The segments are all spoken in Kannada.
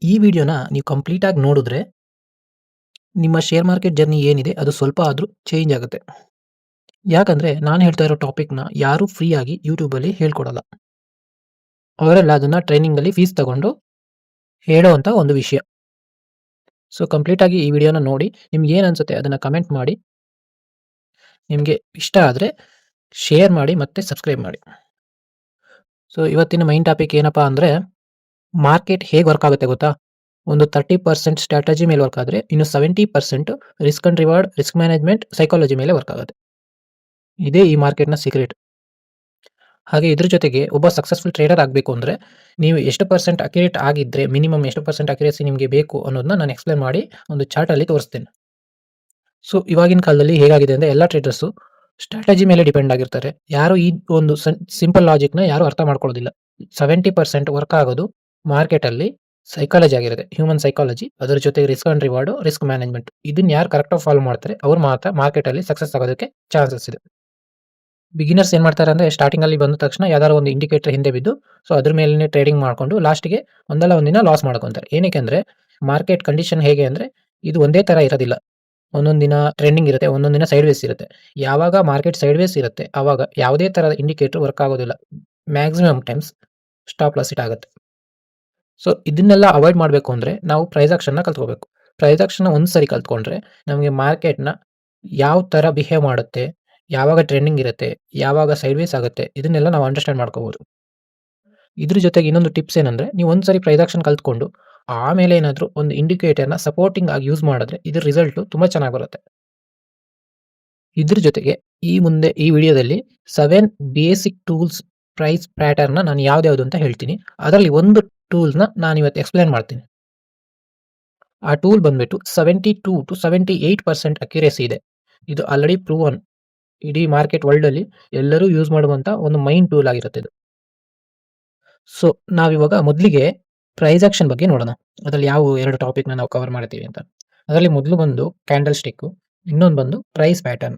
ಈ ವಿಡಿಯೋನ ನೀವು ಕಂಪ್ಲೀಟಾಗಿ ನೋಡಿದ್ರೆ, ನಿಮ್ಮ ಶೇರ್ ಮಾರ್ಕೆಟ್ ಜರ್ನಿ ಏನಿದೆ ಅದು ಸ್ವಲ್ಪ ಆದ್ರೂ ಚೇಂಜ್ ಆಗುತ್ತೆ. ಯಾಕಂದ್ರೆ ನಾನು ಹೇಳ್ತಾ ಇರೋ ಟಾಪಿಕ್‌ನ ಯಾರು ಫ್ರೀಯಾಗಿ ಯೂಟ್ಯೂಬಲ್ಲಿ ಹೇಳ್ಕೊಡಲ್ಲ. ಅವರೆಲ್ಲ ಅದನ್ನ ಟ್ರೈನಿಂಗಲ್ಲಿ ಫೀಸ್ ತಗೊಂಡು ಹೇಳೋವಂಥ ಒಂದು ವಿಷಯ. ಸೊ ಕಂಪ್ಲೀಟಾಗಿ ಈ ವಿಡಿಯೋನ ನೋಡಿ, ನಿಮ್ಗೆ ಏನು ಅನ್ಸುತ್ತೆ ಅದನ್ನ ಕಮೆಂಟ್ ಮಾಡಿ. ನಿಮ್ಗೆ ಇಷ್ಟ ಆದ್ರೆ ಶೇರ್ ಮಾಡಿ ಮತ್ತೆ ಸಬ್ಸ್ಕ್ರೈಬ್ ಮಾಡಿ. ಸೊ ಇವತ್ತಿನ ಮೈನ್ ಟಾಪಿಕ್ ಏನಪ್ಪಾ ಅಂದ್ರೆ, ಮಾರ್ಕೆಟ್ ಹೇಗೆ ವರ್ಕ್ ಆಗುತ್ತೆ ಗೊತ್ತಾ? ಒಂದು 30% ಸ್ಟ್ರಾಟಜಿ ಮೇಲೆ ವರ್ಕ್ ಆದ್ರೆ, ಇನ್ನು 70% risk and reward, risk management, psychology ಮೇಲೆ ವರ್ಕ್ ಆಗುತ್ತೆ. ಇದೇ ಈ ಮಾರ್ಕೆಟ್‌ನ ಸೀಕ್ರೆಟ್. ಹಾಗೆ ಇದ್ರ ಜೊತೆಗೆ ಒಬ್ಬ ಸಕ್ಸಸ್‌ಫುಲ್ ಟ್ರೇಡರ್ ಆಗಬೇಕು ಅಂದ್ರೆ, ನೀವು ಎಷ್ಟು ಪರ್ಸೆಂಟ್ ಅಕ್ಯುರೇಟ್ ಆಗಿದ್ರೆ, ಮಿನಿಮಮ್ ಎಷ್ಟು ಪರ್ಸೆಂಟ್ ಅಕ್ಯುರೇಸಿ ನಿಮಗೆ ಬೇಕು ಅನ್ನೋದನ್ನ ನಾನು ಎಕ್ಸ್‌ಪ್ಲೇನ್ ಮಾಡಿ ಒಂದು ಚಾರ್ಟಲ್ಲಿ ತೋರಿಸ್ತೇನೆ. ಸೊ ಇವಾಗಿನ ಕಾಲದಲ್ಲಿ ಹೇಗಾಗಿದೆ ಅಂದ್ರೆ, ಎಲ್ಲ ಟ್ರೇಡರ್ಸು ಸ್ಟ್ರಾಟಜಿ ಮೇಲೆ ಡಿಪೆಂಡ್ ಆಗಿರ್ತಾರೆ. ಯಾರು ಈ ಒಂದು ಸಿಂಪಲ್ ಲಾಜಿಕ್‌ನ ಯಾರು ಅರ್ಥ ಮಾಡ್ಕೊಳ್ಳೋದಿಲ್ಲ. 70% ವರ್ಕ್ ಆಗೋದು ಮಾರ್ಕೆಟಲ್ಲಿ ಸೈಕಾಲಜಿ ಆಗಿರುತ್ತೆ. Human psychology. ಅದರ ಜೊತೆಗೆ risk and reward, risk management. ಇದನ್ನ ಯಾರು ಕರೆಕ್ಟಾಗಿ ಫಾಲೋ ಮಾಡ್ತಾರೆ, ಅವ್ರು ಮಾತ್ರ ಮಾರ್ಕೆಟಲ್ಲಿ ಸಕ್ಸಸ್ ಆಗೋದಕ್ಕೆ ಚಾನ್ಸಸ್ ಇದೆ. ಬಿಗಿನರ್ಸ್ ಏನ್ ಮಾಡ್ತಾರೆ ಅಂದ್ರೆ, ಸ್ಟಾರ್ಟಿಂಗ್ ಅಲ್ಲಿ ಬಂದ ತಕ್ಷಣ ಯಾವ್ದಾದ್ರು ಒಂದು ಇಂಡಿಕೇಟರ್ ಹಿಂದೆ ಬಿದ್ದು, ಸೊ ಅದ್ರ ಮೇಲೆನೆ ಟ್ರೇಡಿಂಗ್ ಮಾಡ್ಕೊಂಡು ಲಾಸ್ಟ್‌ಗೆ ಒಂದಲ್ಲ ಒಂದಿನ ಲಾಸ್ ಮಾಡ್ಕೊಂತಾರೆ. ಏನಕ್ಕೆ ಅಂದ್ರೆ, ಮಾರ್ಕೆಟ್ ಕಂಡೀಷನ್ ಹೇಗೆ ಅಂದ್ರೆ, ಇದು ಒಂದೇ ತರ ಇರೋದಿಲ್ಲ. ಒಂದೊಂದ್ ದಿನ ಟ್ರೆಂಡಿಂಗ್ ಇರುತ್ತೆ, ಒಂದೊಂದ್ ದಿನ ಸೈಡ್ ವೇಸ್ ಇರುತ್ತೆ. ಯಾವಾಗ ಮಾರ್ಕೆಟ್ ಸೈಡ್ ವೇಸ್ ಇರುತ್ತೆ, ಅವಾಗ ಯಾವುದೇ ತರದ ಇಂಡಿಕೇಟರ್ ವರ್ಕ್ ಆಗೋದಿಲ್ಲ. Maximum times stop loss hit ಆಗುತ್ತೆ. ಸೊ ಇದನ್ನೆಲ್ಲ ಅವಾಯ್ಡ್ ಮಾಡಬೇಕು ಅಂದ್ರೆ, ನಾವು ಪ್ರೈಸ್ ಆಕ್ಷನ್‌ನ ಕಲ್ತ್ಕೋಬೇಕು. ಪ್ರೈಸ್ ಆಕ್ಷನ್‌ನ ಒಂದ್ ಸರಿ ಕಲ್ತ್ಕೊಂಡ್ರೆ, ನಮಗೆ ಮಾರ್ಕೆಟ್‌ನ ಯಾವ ತರ ಬಿಹೇವ್ ಮಾಡುತ್ತೆ, ಯಾವಾಗ ಟ್ರೆಂಡಿಂಗ್ ಇರುತ್ತೆ, ಯಾವಾಗ ಸೈಡ್ ವೇಸ್ ಆಗುತ್ತೆ, ಇದನ್ನೆಲ್ಲ ನಾವು ಅಂಡರ್‌ಸ್ಟ್ಯಾಂಡ್ ಮಾಡ್ಕೋಬಹುದು. ಇದ್ರ ಜೊತೆಗೆ ಇನ್ನೊಂದು ಟಿಪ್ಸ್ ಏನಂದ್ರೆ, ನೀವು ಒಂದ್ ಸರಿ ಪ್ರೈಸ್ ಆಕ್ಷನ್ ಕಲ್ತ್ಕೊಂಡು, ಆಮೇಲೆ ಏನಾದ್ರು ಒಂದು ಇಂಡಿಕೇಟರ್‌ನ ಸಪೋರ್ಟಿಂಗ್ ಆಗಿ ಯೂಸ್ ಮಾಡಿದ್ರೆ, ಇದ್ರ ರಿಸಲ್ಟ್ ತುಂಬಾ ಚೆನ್ನಾಗಿ ಬರುತ್ತೆ. ಇದ್ರ ಜೊತೆಗೆ ಈ ವಿಡಿಯೋದಲ್ಲಿ 7 ಬೇಸಿಕ್ ಟೂಲ್ಸ್ ಪ್ರೈಸ್ ಪ್ಯಾಟರ್ನ್‌ನ ನಾನು ಯಾವ್ದ್ಯಾವ್ದು ಅಂತ ಹೇಳ್ತೀನಿ. ಅದರಲ್ಲಿ ಒಂದು ಟೂಲ್‌ನ ನಾನು ಇವತ್ತು ಎಕ್ಸ್‌ಪ್ಲೇನ್ ಮಾಡ್ತೀನಿ. ಆ ಟೂಲ್ ಬಂದ್ಬಿಟ್ಟು 72-78% ಅಕ್ಯುರೇಸಿ ಇದೆ. ಇದು ಆಲ್ರೆಡಿ ಪ್ರೂವನ್. ಇಡೀ ಮಾರ್ಕೆಟ್ ವರ್ಲ್ಡ್ ಅಲ್ಲಿ ಎಲ್ಲರೂ ಯೂಸ್ ಮಾಡುವಂತ ಒಂದು ಮೈನ್ ಟೂಲ್ ಆಗಿರುತ್ತೆ ಇದು. ಸೊ ನಾವಿವಾಗ ಮೊದಲಿಗೆ ಪ್ರೈಸ್ ಆಕ್ಷನ್ ಬಗ್ಗೆ ನೋಡೋಣ. ಅದರಲ್ಲಿ ಯಾವ 2 ಟಾಪಿಕ್‌ನ ನಾವು ಕವರ್ ಮಾಡ್ತೀವಿ ಅಂತ. ಅದರಲ್ಲಿ ಮೊದಲು ಬಂದು ಕ್ಯಾಂಡಲ್ ಸ್ಟಿಕ್, ಇನ್ನೊಂದು ಬಂದು ಪ್ರೈಸ್ ಪ್ಯಾಟರ್ನ್.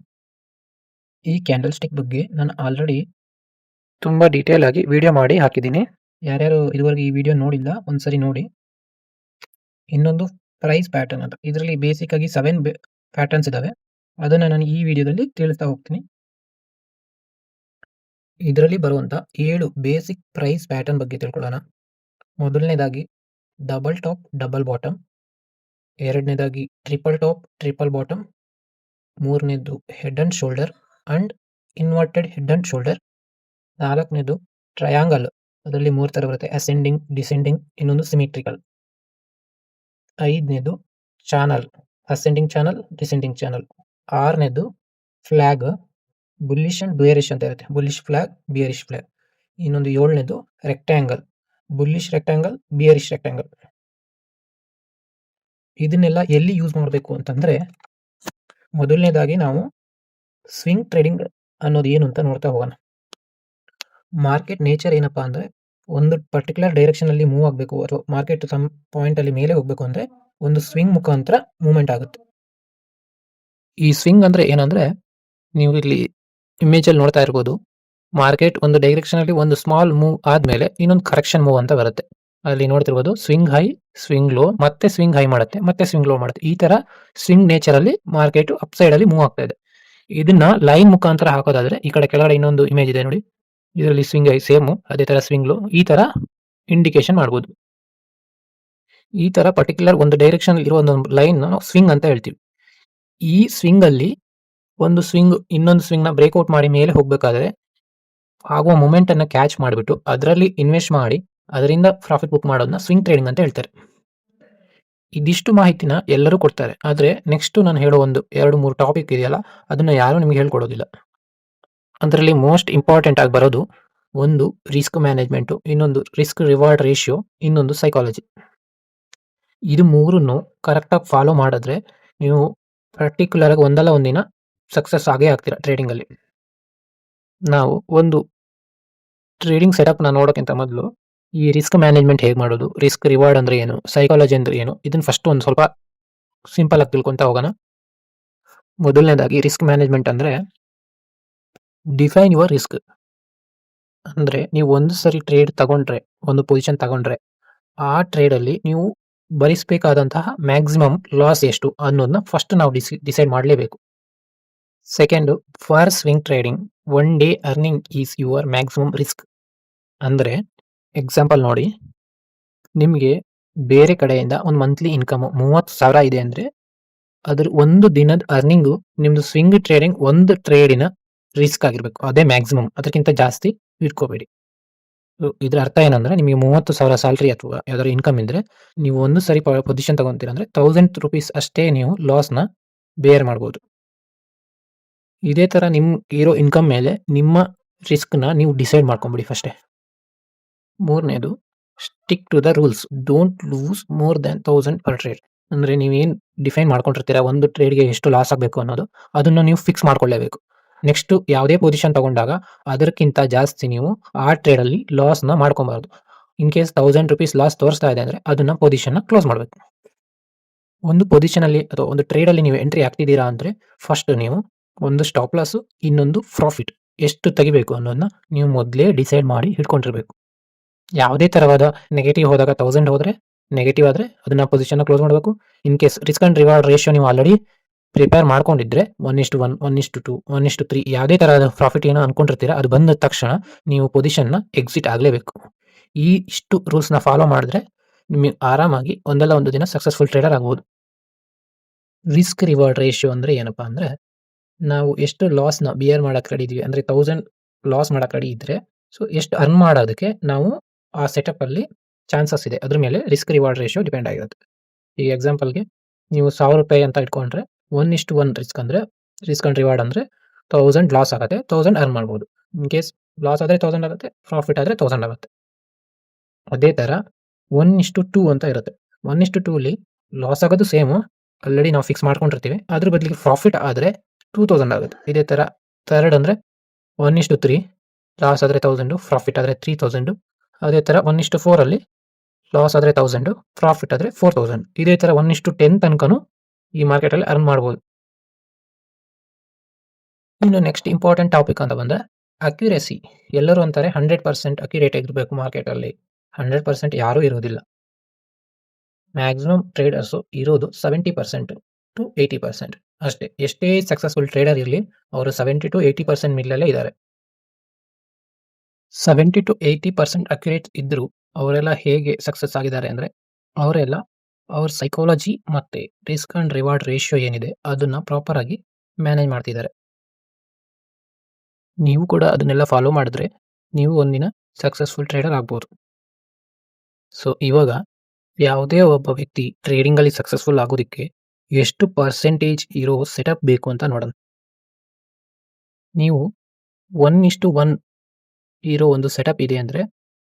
ಈ ಕ್ಯಾಂಡಲ್ ಸ್ಟಿಕ್ ಬಗ್ಗೆ ನಾನು ಆಲ್ರೆಡಿ ತುಂಬಾ ಡೀಟೇಲ್ ಆಗಿ ವಿಡಿಯೋ ಮಾಡಿ ಹಾಕಿದ್ದೀನಿ. ಯಾರ್ಯಾರು ಇದುವರೆಗೆ ಈ ವಿಡಿಯೋ ನೋಡಿಲ್ಲ ಒಂದ್ಸರಿ ನೋಡಿ. ಇನ್ನೊಂದು ಪ್ರೈಸ್ ಪ್ಯಾಟರ್ನ್ ಅಂತ. ಇದರಲ್ಲಿ ಬೇಸಿಕ್ ಆಗಿ 7 ಪ್ಯಾಟರ್ನ್ಸ್ ಇದಾವೆ. ಅದನ್ನ ನಾನು ಈ ವಿಡಿಯೋದಲ್ಲಿ ತಿಳಿಸ್ತಾ ಹೋಗ್ತೀನಿ. ಇದರಲ್ಲಿ ಬರುವಂತ 7 ಬೇಸಿಕ್ ಪ್ರೈಸ್ ಪ್ಯಾಟರ್ನ್ ಬಗ್ಗೆ ತಿಳ್ಕೊಳ್ಳೋಣ. ಮೊದಲನೇದಾಗಿ ಡಬಲ್ ಟಾಪ್, ಡಬಲ್ ಬಾಟಮ್. ಎರಡನೇದಾಗಿ ಟ್ರಿಪಲ್ ಟಾಪ್, ಟ್ರಿಪಲ್ ಬಾಟಮ್. ಮೂರನೇದು head and shoulder and inverted head and shoulder. ನಾಲ್ಕನೇದು ಟ್ರಯಾಂಗಲ್. ಅದರಲ್ಲಿ 3 ತರ ಬರುತ್ತೆ: ಅಸೆಂಡಿಂಗ್, ಡಿಸೆಂಡಿಂಗ್, ಇನ್ನೊಂದು ಸಿಮಿಟ್ರಿಕಲ್. ಐದನೇದು channel, ascending channel, descending channel. ಆರನೇದು ಫ್ಲಾಗ್, ಬುಲ್ಲಿಶ್ ಅಂಡ್ ಬೇರಿಶ್ ಅಂತ ಇರುತ್ತೆ. Bullish flag, bearish flag. ಇನ್ನೊಂದು ಏಳನೇದು rectangle, bullish rectangle, bearish rectangle. ಇದನ್ನೆಲ್ಲ ಎಲ್ಲಿ ಯೂಸ್ ಮಾಡಬೇಕು ಅಂತಂದ್ರೆ, ಮೊದಲನೇದಾಗಿ ನಾವು ಸ್ವಿಂಗ್ ಟ್ರೇಡಿಂಗ್ ಅನ್ನೋದು ಏನು ಅಂತ ನೋಡ್ತಾ ಹೋಗೋಣ. ಮಾರ್ಕೆಟ್ ನೇಚರ್ ಏನಪ್ಪಾ ಅಂದ್ರೆ, ಒಂದು ಪರ್ಟಿಕ್ಯುಲರ್ ಡೈರೆಕ್ಷನ್ ಅಲ್ಲಿ ಮೂವ್ ಆಗಬೇಕು ಅಥವಾ ಮಾರ್ಕೆಟ್ ಸಮ್ ಪಾಯಿಂಟ್ ಅಲ್ಲಿ ಮೇಲೆ ಹೋಗಬೇಕು ಅಂದ್ರೆ, ಒಂದು ಸ್ವಿಂಗ್ ಮುಖಾಂತರ ಮೂವ್ಮೆಂಟ್ ಆಗುತ್ತೆ. ಈ ಸ್ವಿಂಗ್ ಅಂದ್ರೆ ಏನಂದ್ರೆ, ನೀವು ಇಲ್ಲಿ ಇಮೇಜ್ ಅಲ್ಲಿ ನೋಡ್ತಾ ಇರ್ಬೋದು. ಮಾರ್ಕೆಟ್ ಒಂದು ಡೈರೆಕ್ಷನ್ ಅಲ್ಲಿ ಒಂದು ಸ್ಮಾಲ್ ಮೂವ್ ಆದ್ಮೇಲೆ ಇನ್ನೊಂದು ಕರೆಕ್ಷನ್ ಮೂವ್ ಅಂತ ಬರುತ್ತೆ. ಅಲ್ಲಿ ನೋಡ್ತಿರ್ಬೋದು, ಸ್ವಿಂಗ್ ಹೈ, ಸ್ವಿಂಗ್ ಲೋ, ಮತ್ತೆ ಸ್ವಿಂಗ್ ಹೈ ಮಾಡುತ್ತೆ, ಮತ್ತೆ ಸ್ವಿಂಗ್ ಲೋ ಮಾಡುತ್ತೆ. ಈ ತರ ಸ್ವಿಂಗ್ ನೇಚರ್ ಅಲ್ಲಿ ಮಾರ್ಕೆಟ್ ಅಪ್ ಸೈಡ್ ಅಲ್ಲಿ ಮೂವ್ ಆಗ್ತಾ ಇದೆ. ಇದನ್ನ ಲೈನ್ ಮುಖಾಂತರ ಹಾಕೋದಾದ್ರೆ, ಈ ಕಡೆ ಕೆಳಗಡೆ ಇನ್ನೊಂದು ಇಮೇಜ್ ಇದೆ ನೋಡಿ. ಇದರಲ್ಲಿ ಸ್ವಿಂಗ್ ಹೈ ಸೇಮ್, ಅದೇ ತರ ಸ್ವಿಂಗ್ ಲೋ, ಈ ತರ ಇಂಡಿಕೇಶನ್ ಮಾಡಬಹುದು. ಈ ತರ ಪರ್ಟಿಕ್ಯುಲರ್ ಒಂದು ಡೈರೆಕ್ಷನ್ ಇರುವ ಒಂದು ಲೈನ್ ನಾವು ಸ್ವಿಂಗ್ ಅಂತ ಹೇಳ್ತೀವಿ. ಈ ಸ್ವಿಂಗ್ ಅಲ್ಲಿ ಒಂದು ಸ್ವಿಂಗ್ ಇನ್ನೊಂದು ಸ್ವಿಂಗ್ ನ ಬ್ರೇಕ್ಔಟ್ ಮಾಡಿ ಮೇಲೆ ಹೋಗ್ಬೇಕಾದ್ರೆ ಆಗುವ ಮೂಮೆಂಟ್ ಅನ್ನ ಕ್ಯಾಚ್ ಮಾಡಿಬಿಟ್ಟು ಅದರಲ್ಲಿ ಇನ್ವೆಸ್ಟ್ ಮಾಡಿ ಅದರಿಂದ ಪ್ರಾಫಿಟ್ ಬುಕ್ ಮಾಡೋದನ್ನ ಸ್ವಿಂಗ್ ಟ್ರೇಡಿಂಗ್ ಅಂತ ಹೇಳ್ತಾರೆ. ಇದಿಷ್ಟು ಮಾಹಿತಿನ ಎಲ್ಲರೂ ಕೊಡ್ತಾರೆ, ಆದ್ರೆ ನೆಕ್ಸ್ಟ್ ನಾನು ಹೇಳೋ ಒಂದು 2-3 ಟಾಪಿಕ್ ಇದೆಯಲ್ಲ, ಅದನ್ನ ಯಾರು ನಿಮ್ಗೆ ಹೇಳ್ಕೊಡೋದಿಲ್ಲ. ಅದರಲ್ಲಿ ಮೋಸ್ಟ್ ಇಂಪಾರ್ಟೆಂಟ್ ಆಗಿ ಬರೋದು ಒಂದು ರಿಸ್ಕ್ ಮ್ಯಾನೇಜ್ಮೆಂಟ್, ಇನ್ನೊಂದು ರಿಸ್ಕ್ ರಿವಾರ್ಡ್ ರೇಷಿಯೋ, ಇನ್ನೊಂದು ಸೈಕಾಲಜಿ. ಇದು ಮೂರನ್ನು ಕರೆಕ್ಟ್ ಆಗಿ ಫಾಲೋ ಮಾಡಿದ್ರೆ ನೀವು ಪರ್ಟಿಕ್ಯುಲರ್ ಆಗಿ ಒಂದಲ್ಲ ಒಂದಿನ ಸಕ್ಸಸ್ ಆಗೇ ಆಗ್ತೀರಾ ಟ್ರೇಡಿಂಗ್ ಅಲ್ಲಿ. ನಾವು ಒಂದು ಟ್ರೇಡಿಂಗ್ ಸೆಟಪ್ ನ ನೋಡೋಕ್ಕಿಂತ ಮೊದಲು ಈ ರಿಸ್ಕ್ ಮ್ಯಾನೇಜ್ಮೆಂಟ್ ಹೇಗೆ ಮಾಡೋದು, ರಿಸ್ಕ್ ರಿವಾರ್ಡ್ ಅಂದ್ರೆ ಏನು, ಸೈಕಾಲಜಿ ಅಂದ್ರೆ ಏನು, ಇದನ್ನ ಫಸ್ಟ್ ಒಂದು ಸ್ವಲ್ಪ ಸಿಂಪಲ್ ಆಗಿ ತಿಳ್ಕೊಂತ ಹೋಗೋಣ. ಮೊದಲನೇದಾಗಿ ರಿಸ್ಕ್ ಮ್ಯಾನೇಜ್ಮೆಂಟ್ ಅಂದ್ರೆ, ಡಿಫೈನ್ ಯುವರ್ ರಿಸ್ಕ್. ಅಂದ್ರೆ ನೀವು ಒಂದು ಸರಿ ಟ್ರೇಡ್ ತಗೊಂಡ್ರೆ, ಒಂದು ಪೊಸಿಷನ್ ತಗೊಂಡ್ರೆ, ಆ ಟ್ರೇಡ್ ಅಲ್ಲಿ ನೀವು ಭರಿಸಬೇಕಾದಂತಹ ಮ್ಯಾಕ್ಸಿಮಮ್ ಲಾಸ್ ಎಷ್ಟು ಅನ್ನೋದನ್ನ ಫಸ್ಟ್ ನಾವು ಡಿಸೈಡ್ ಮಾಡಲೇಬೇಕು. Second, for swing trading, one day earning is your maximum risk. ಅಂದರೆ ಎಕ್ಸಾಂಪಲ್ ನೋಡಿ, ನಿಮಗೆ ಬೇರೆ ಕಡೆಯಿಂದ ಒಂದು ಮಂತ್ಲಿ ಇನ್ಕಮ್ 30,000 ಇದೆ ಅಂದರೆ ಅದ್ರ ಒಂದು ದಿನದ ಅರ್ನಿಂಗು ನಿಮ್ದು ಸ್ವಿಂಗ್ ಟ್ರೇಡಿಂಗ್ ಒಂದು ಟ್ರೇಡಿನ ರಿಸ್ಕ್ ಆಗಿರಬೇಕು. ಅದೇ ಮ್ಯಾಕ್ಸಿಮಮ್, ಅದಕ್ಕಿಂತ ಜಾಸ್ತಿ ಇಟ್ಕೋಬೇಡಿ. ಇದ್ರ ಅರ್ಥ ಏನಂದ್ರೆ, ನಿಮಗೆ 30,000 ಸ್ಯಾಲ್ರಿ ಅಥವಾ ಯಾವ್ದಾದ್ರು ಇನ್ಕಮ್ ಇದ್ರೆ ನೀವು ಒಂದು ಸರಿ ಪೊಸಿಷನ್ ತಗೊಂತೀರ ಅಂದ್ರೆ 1000 ರೂಪೀಸ್ ಅಷ್ಟೇ ನೀವು ಲಾಸ್ನ ಬೇರ್ ಮಾಡ್ಬೋದು. ಇದೇ ತರ ನಿಮ್ ಇರೋ ಇನ್ಕಮ್ ಮೇಲೆ ನಿಮ್ಮ ರಿಸ್ಕ್ನ ನೀವು ಡಿಸೈಡ್ ಮಾಡ್ಕೊಂಬಿಡಿ ಫಸ್ಟೇ. ಮೂರನೇದು, stick to the rules, don't lose more than 1000 per trade. ಅಂದ್ರೆ ನೀವೇನ್ ಡಿಫೈನ್ ಮಾಡ್ಕೊಂಡಿರ್ತೀರಾ ಒಂದು ಟ್ರೇಡ್ಗೆ ಎಷ್ಟು ಲಾಸ್ ಆಗಬೇಕು ಅನ್ನೋದು, ಅದನ್ನ ನೀವು ಫಿಕ್ಸ್ ಮಾಡ್ಕೊಳ್ಳೇಬೇಕು. ನೆಕ್ಸ್ಟ್ ಯಾವುದೇ ಪೊಸಿಷನ್ ತಗೊಂಡಾಗ ಅದಕ್ಕಿಂತ ಜಾಸ್ತಿ ನೀವು ಆ ಟ್ರೇಡ್ ಅಲ್ಲಿ ಲಾಸ್ನ ಮಾಡ್ಕೊಬಾರ್ದು. ಇನ್ ಕೇಸ್ 1000 ರೂಪೀಸ್ ಲಾಸ್ ತೋರಿಸ್ತಾ ಇದೆ ಅಂದ್ರೆ ಅದನ್ನ ಪೊಸಿಷನ್ ಕ್ಲೋಸ್ ಮಾಡಬೇಕು. ಒಂದು ಪೊಸಿಷನ್ ಅಲ್ಲಿ ಅಥವಾ ಒಂದು ಟ್ರೇಡ್ ಅಲ್ಲಿ ನೀವು ಎಂಟ್ರಿ ಆಗ್ತಿದ್ದೀರಾ ಅಂದ್ರೆ ಫಸ್ಟ್ ನೀವು ಒಂದು ಸ್ಟಾಪ್ ಲಾಸ್, ಇನ್ನೊಂದು ಪ್ರಾಫಿಟ್ ಎಷ್ಟು ತೆಗಿಬೇಕು ಅನ್ನೋದನ್ನ ನೀವು ಮೊದಲೇ ಡಿಸೈಡ್ ಮಾಡಿ ಇಟ್ಕೊಂಡಿರ್ಬೇಕು. ಯಾವುದೇ ತರವಾದ ನೆಗೆಟಿವ್ ಹೋದಾಗ 1000 ಹೋದ್ರೆ ನೆಗೆಟಿವ್ ಆದ್ರೆ ಅದನ್ನ ಪೊಸಿಷನ್ ಕ್ಲೋಸ್ ಮಾಡಬೇಕು. In case risk and reward ratio ನೀವು ಆಲ್ರೆಡಿ ಪ್ರಿಪೇರ್ ಮಾಡ್ಕೊಂಡಿದ್ರೆ 1:1, 1:2, 1:3 ಯಾವುದೇ ತರಹದ ಪ್ರಾಫಿಟ್ ಏನೋ ಅನ್ಕೊಂಡಿರ್ತೀರಾ ಅದು ಬಂದ ತಕ್ಷಣ ನೀವು ಪೊಸಿಷನ್ನ ಎಕ್ಸಿಟ್ ಆಗಲೇಬೇಕು. ಈ ಇಷ್ಟು ರೂಲ್ಸ್ನ ಫಾಲೋ ಮಾಡಿದ್ರೆ ನಿಮಗೆ ಆರಾಮಾಗಿ ಒಂದಲ್ಲ ಒಂದು ದಿನ ಸಕ್ಸಸ್ಫುಲ್ ಟ್ರೇಡರ್ ಆಗ್ಬೋದು. ರಿಸ್ಕ್ ರಿವಾರ್ಡ್ ರೇಷಿಯೋ ಅಂದ್ರೆ ಏನಪ್ಪಾ ಅಂದ್ರೆ, ನಾವು ಎಷ್ಟು ಲಾಸ್ನ ಬಿಯರ್ ಮಾಡಕ್ ರೆಡಿ ಇದೀವಿ ಅಂದ್ರೆ 1000 ಲಾಸ್ ಮಾಡಕ್ ರೆಡಿ ಇದ್ರೆ ಸೊ ಎಷ್ಟು ಅರ್ನ್ ಮಾಡೋದಕ್ಕೆ ನಾವು ಆ ಸೆಟಪ್ ಅಲ್ಲಿ ಚಾನ್ಸಸ್ ಇದೆ, ಅದ್ರ ಮೇಲೆ ರಿಸ್ಕ್ ರಿವಾರ್ಡ್ ರೇಷಿಯೋ ಡಿಪೆಂಡ್ ಆಗಿರುತ್ತೆ. ಈಗ ಎಕ್ಸಾಂಪಲ್ಗೆ ನೀವು 1000 ರೂಪಾಯಿ ಅಂತ ಇಟ್ಕೊಂಡ್ರೆ 1:1 ರಿಸ್ಕ್ ಅಂದ್ರೆ ರಿಸ್ಕ್ ಅಂಡ್ ರಿವಾರ್ಡ್ ಅಂದ್ರೆ 1000 ಲಾಸ್ ಆಗುತ್ತೆ, 1000 ಅರ್ನ್ ಮಾಡ್ಬೋದು. ಇನ್ ಕೇಸ್ ಲಾಸ್ ಆದ್ರೆ 1000 ಆಗುತ್ತೆ, ಪ್ರಾಫಿಟ್ ಆದ್ರೆ 1000 ಆಗುತ್ತೆ. ಅದೇ ತರ 1:2 ಅಂತ ಇರುತ್ತೆ. 1:2 ಅಲ್ಲಿ ಲಾಸ್ ಆಗೋದು ಸೇಮ್, ಆಲ್ರೆಡಿ ನಾವು ಫಿಕ್ಸ್ ಮಾಡ್ಕೊಂಡಿರ್ತೀವಿ. ಅದ್ರ ಬದಲಿಗೆ ಪ್ರಾಫಿಟ್ ಆದ್ರೆ 2000 ಆಗುತ್ತೆ. ಇದೇ ತರ ಥರ್ಡ್ ಅಂದ್ರೆ 1:3 ಲಾಸ್ ಆದ್ರೆ 1000, ಪ್ರಾಫಿಟ್ ಆದ್ರೆ 3000. ಅದೇ ತರ 1:4 ಅಲ್ಲಿ ಲಾಸ್ ಆದ್ರೆ 1000, ಪ್ರಾಫಿಟ್ ಆದ್ರೆ 4000. ಇದೇ ತರ 1:10 ತನಕನು ಈ ಮಾರ್ಕೆಟ್ ಅಲ್ಲಿ ಅರ್ನ್ ಮಾಡ್ಬೋದು. ಇನ್ನು ನೆಕ್ಸ್ಟ್ ಇಂಪಾರ್ಟೆಂಟ್ ಟಾಪಿಕ್ ಅಂತ ಬಂದ್ರೆ ಅಕ್ಯುರೇಸಿ. ಎಲ್ಲರೂ ಅಂತಾರೆ 100% ಅಕ್ಯುರೇಟ್ ಆಗಿರ್ಬೇಕು ಮಾರ್ಕೆಟ್ ಅಲ್ಲಿ. 100% ಯಾರೂ ಇರೋದಿಲ್ಲ. ಮ್ಯಾಕ್ಸಿಮಮ್ ಟ್ರೇಡರ್ಸ್ ಇರೋದು 70% ಟು 80% ಅಷ್ಟೇ. ಎಷ್ಟೇ ಸಕ್ಸಸ್ಫುಲ್ ಟ್ರೇಡರ್ ಇರಲಿ ಅವರು 70 to 80% ಮಿಡ್ಲಲ್ಲೇ ಇದ್ದಾರೆ. 70 to 80% ಅಕ್ಯುರೇಟ್ ಇದ್ರು ಅವರೆಲ್ಲ ಹೇಗೆ ಸಕ್ಸಸ್ ಆಗಿದ್ದಾರೆ ಅಂದ್ರೆ, ಅವರೆಲ್ಲ ಅವ್ರ ಸೈಕಾಲಜಿ ಮತ್ತೆ ರಿಸ್ಕ್ ಅಂಡ್ ರಿವಾರ್ಡ್ ರೇಷಿಯೋ ಏನಿದೆ ಅದನ್ನ ಪ್ರಾಪರ್ ಆಗಿ ಮ್ಯಾನೇಜ್ ಮಾಡ್ತಿದ್ದಾರೆ. ನೀವು ಕೂಡ ಅದನ್ನೆಲ್ಲ ಫಾಲೋ ಮಾಡಿದ್ರೆ ನೀವು ಒಂದಿನ ಸಕ್ಸಸ್ಫುಲ್ ಟ್ರೇಡರ್ ಆಗ್ಬೋದು. ಸೊ ಇವಾಗ ಯಾವುದೇ ಒಬ್ಬ ವ್ಯಕ್ತಿ ಟ್ರೇಡಿಂಗ್ ಅಲ್ಲಿ ಸಕ್ಸಸ್ಫುಲ್ ಆಗೋದಕ್ಕೆ ಎಷ್ಟು ಪರ್ಸೆಂಟೇಜ್ ಇರೋ ಸೆಟಪ್ ಬೇಕು ಅಂತ ನೋಡೋಣ. ನೀವು 1:1 ಇರೋ ಒಂದು ಸೆಟಪ್ ಇದೆ ಅಂದ್ರೆ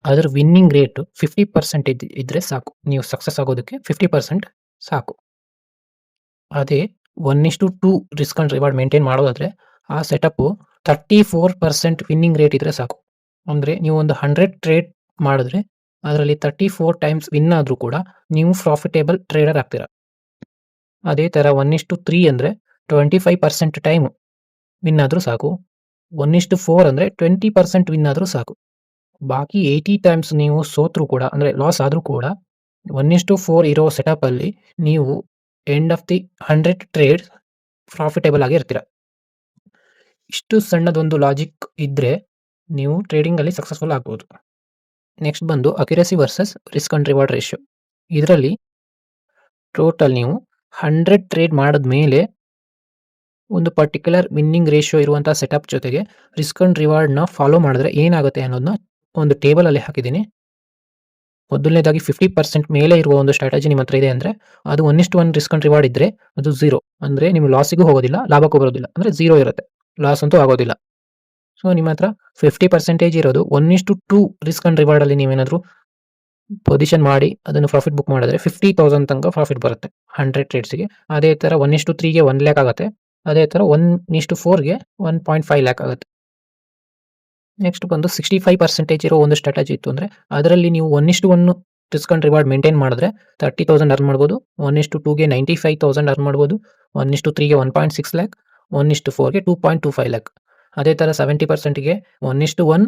ಅದರ ವಿನ್ನಿಂಗ್ ರೇಟ್ 50% ಇದ್ರೆ ಸಾಕು. ನೀವು ಸಕ್ಸಸ್ ಆಗೋದಕ್ಕೆ 50% ಸಾಕು. ಅದೇ 1:2 ರಿಸ್ಕ್ ಅಂಡ್ ರಿವಾರ್ಡ್ ಮೇಂಟೈನ್ ಮಾಡೋದಾದ್ರೆ ಆ ಸೆಟಪ್ 34% ವಿನ್ನಿಂಗ್ ರೇಟ್ ಇದ್ರೆ ಸಾಕು. ಅಂದ್ರೆ ನೀವು ಒಂದು 100 ಟ್ರೇಡ್ ಮಾಡಿದ್ರೆ ಅದರಲ್ಲಿ 34 ಟೈಮ್ಸ್ ವಿನ್ ಆದ್ರೂ ಕೂಡ ನೀವು ಪ್ರಾಫಿಟೇಬಲ್ ಟ್ರೇಡರ್ ಆಗ್ತೀರಾ. ಅದೇ ತರ 1:3 ಅಂದ್ರೆ 25% ಟೈಮ್ ವಿನ್ ಆದ್ರೂ ಸಾಕು. 1:4 ಅಂದ್ರೆ 20% ವಿನ್ ಆದ್ರೂ ಸಾಕು. ಬಾಕಿ 80 ಟೈಮ್ಸ್ ನೀವು ಸೋತ್ರು ಕೂಡ ಅಂದ್ರೆ ಲಾಸ್ ಆದ್ರೂ ಕೂಡ 1:4 ಇರೋ ಸೆಟಪ್ ಅಲ್ಲಿ ನೀವು end of the 100 trade profitable ಆಗಿ ಇರ್ತೀರಾ. ಇಷ್ಟು ಸಣ್ಣದೊಂದು ಲಾಜಿಕ್ ಇದ್ರೆ ನೀವು ಟ್ರೇಡಿಂಗ್ ಅಲ್ಲಿ ಸಕ್ಸಸ್ಫುಲ್ ಆಗ್ಬೋದು. ನೆಕ್ಸ್ಟ್ ಬಂದು accuracy versus risk and reward ratio. ಇದರಲ್ಲಿ ಟೋಟಲ್ ನೀವು 100 ಟ್ರೇಡ್ ಮಾಡಿದ್ಮೇಲೆ ಒಂದು ಪರ್ಟಿಕ್ಯುಲರ್ ವಿನ್ನಿಂಗ್ ರೇಷಿಯೋ ಇರುವಂತಹ ಸೆಟಪ್ ಜೊತೆಗೆ ರಿಸ್ಕ್ ಅಂಡ್ ರಿವಾರ್ಡ್ ನ ಫಾಲೋ ಮಾಡಿದ್ರೆ ಏನಾಗುತ್ತೆ ಅನ್ನೋದನ್ನ ಒಂದು ಟೇಬಲ್ ಅಲ್ಲಿ ಹಾಕಿದ್ದೀನಿ. ಮೊದಲನೇದಾಗಿ 50% ಮೇಲೆ ಇರುವ ಒಂದು ಸ್ಟ್ರಾಟಜಿ ನಿಮ್ಮ ಹತ್ರ ಇದೆ ಅಂದ್ರೆ ಅದು 1:1 ರಿಸ್ಕ್ ಅಂಡ್ ರಿವಾರ್ಡ್ ಇದ್ರೆ ಅದು 0 ಅಂದ್ರೆ ನೀವು ಲಾಸಿಗೂ ಹೋಗೋದಿಲ್ಲ, ಲಾಭಕ್ಕೂ ಬರೋದಿಲ್ಲ, ಅಂದ್ರೆ 0 ಇರುತ್ತೆ, ಲಾಸ್ ಅಂತೂ ಆಗೋದಿಲ್ಲ. ಸೊ ನಿಮ್ಮ ಹತ್ರ 50% ಇರೋದು 1:2 ರಿಸ್ಕ್ ಅಂಡ್ ರಿವಾರ್ಡ್ ಅಲ್ಲಿ ನೀವೇನಾದ್ರೂ ಪೊಸಿಷನ್ ಮಾಡಿ ಅದನ್ನು ಪ್ರಾಫಿಟ್ ಬುಕ್ ಮಾಡಿದ್ರೆ 50,000 ತನಕ ಪ್ರಾಫಿಟ್ ಬರುತ್ತೆ 100 ಟ್ರೇಡ್ಸ್ಗೆ. ಅದೇ ತರ 1:3ಗೆ 1 ಲ್ಯಾಕ್ ಆಗುತ್ತೆ. ಅದೇ ತರ 1:4ಗೆ 1.5 ಲ್ಯಾಕ್ ಆಗುತ್ತೆ. ನೆಕ್ಸ್ಟ್ ಬಂದು 65% ಇರೋ ಒಂದು ಸ್ಟ್ರಾಟಜಿ ಇತ್ತು ಅಂದ್ರೆ ಅದರಲ್ಲಿ ನೀವು 1:1 ರಿಸ್ಕ್ ಅಂಡ್ ರಿವಾರ್ಡ್ ಮೇಂಟೈನ್ ಮಾಡಿದ್ರೆ 30,000 ಅರ್ನ್ ಮಾಡ್ಬೋದು. 1:2ಗೆ 95,000 ಅರ್ನ್ ಮಾಡ್ಬೋದು. 1:3ಗೆ 1.6 ಲ್ಯಾಕ್, 1:4ಗೆ 2.25 ಲ್ಯಾಕ್. ಅದೇ ತರ 70%ಗೆ 1:1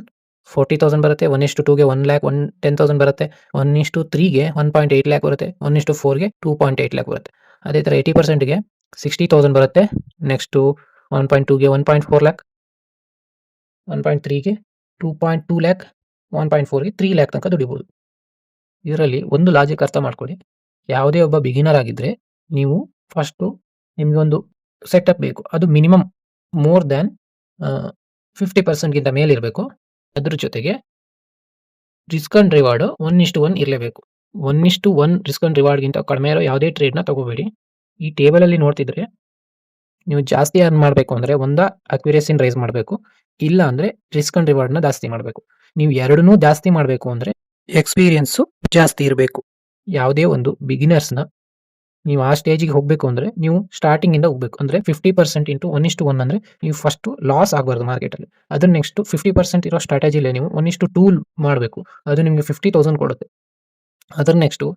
40,000 ಬರುತ್ತೆ. 1:2ಗೆ 1,00,000 10,000 ಬರುತ್ತೆ. 1:3ಗೆ 1.8 ಲ್ಯಾಕ್ ಬರುತ್ತೆ. 1:4ಗೆ 2.8 ಲ್ಯಾಕ್ ಬರುತ್ತೆ. ಅದೇ ಥರ 80%ಗೆ 60,000 ಬರುತ್ತೆ. ನೆಕ್ಸ್ಟು 1.2ಗೆ 1.4 ಲ್ಯಾಕ್, 1.3ಗೆ 2.2 ಲ್ಯಾಕ್, 1.4ಗೆ 3 ಲ್ಯಾಕ್ ತನಕ ದುಡಿಬೋದು. ಇದರಲ್ಲಿ ಒಂದು ಲಾಜಿಕ್ ಅರ್ಥ ಮಾಡ್ಕೊಳ್ಳಿ. ಯಾವುದೇ ಒಬ್ಬ ಬಿಗಿನರ್ ಆಗಿದ್ರೆ ನೀವು ಫಸ್ಟು ನಿಮಗೊಂದು ಸೆಟಪ್ ಬೇಕು. ಅದು ಮಿನಿಮಮ್ ಮೋರ್ ದ್ಯಾನ್ 50%ಗಿಂತ ಮೇಲಿರಬೇಕು. ಅದ್ರ ಜೊತೆಗೆ ರಿಸ್ಕ್ ಅಂಡ್ ರಿವಾರ್ಡ್ 1:1 ಇರಲೇಬೇಕು. 1:1 ರಿಸ್ಕ್ ಅಂಡ್ ರಿವಾರ್ಡ್ಗಿಂತ ಕಡಿಮೆ ಇರೋ ಯಾವುದೇ ಟ್ರೇಡ್‌ನ ತಗೋಬೇಡಿ. ಈ ಟೇಬಲಲ್ಲಿ ನೋಡ್ತಿದ್ರೆ ನೀವು ಜಾಸ್ತಿ ಅರ್ನ್ ಮಾಡಬೇಕು ಅಂದರೆ ಅಕ್ಯುರೇಸಿನ ರೈಸ್ ಮಾಡಬೇಕು, ಇಲ್ಲ ಅಂದರೆ ರಿಸ್ಕ್ ಅಂಡ್ ರಿವಾರ್ಡ್‌ನ ಜಾಸ್ತಿ ಮಾಡಬೇಕು. ನೀವು ಎರಡನ್ನೂ ಜಾಸ್ತಿ ಮಾಡಬೇಕು ಅಂದರೆ ಎಕ್ಸ್‌ಪೀರಿಯನ್ಸು ಜಾಸ್ತಿ ಇರಬೇಕು. ಯಾವುದೇ ಒಂದು ಬಿಗಿನರ್ಸ್‌ನ ನೀವು ಆ ಸ್ಟೇಜಿಗೆ ಹೋಗಬೇಕು ಅಂದರೆ ನೀವು ಸ್ಟಾರ್ಟಿಂಗಿಂದ ಹೋಗಬೇಕು. ಅಂದರೆ 50% ಇಂಟು 1:1 ಅಂದರೆ ನೀವು ಫಸ್ಟು ಲಾಸ್ ಆಗಬಾರ್ದು ಮಾರ್ಕೆಟಲ್ಲಿ. ಅದನ್ನ ನೆಕ್ಸ್ಟು 50% ಇರೋ ಸ್ಟ್ರಾಟಜಿಲೇ ನೀವು 1:2 ಮಾಡಬೇಕು. ಅದು ನಿಮಗೆ 50,000 ಕೊಡುತ್ತೆ. ಅದರ ನೆಕ್ಸ್ಟು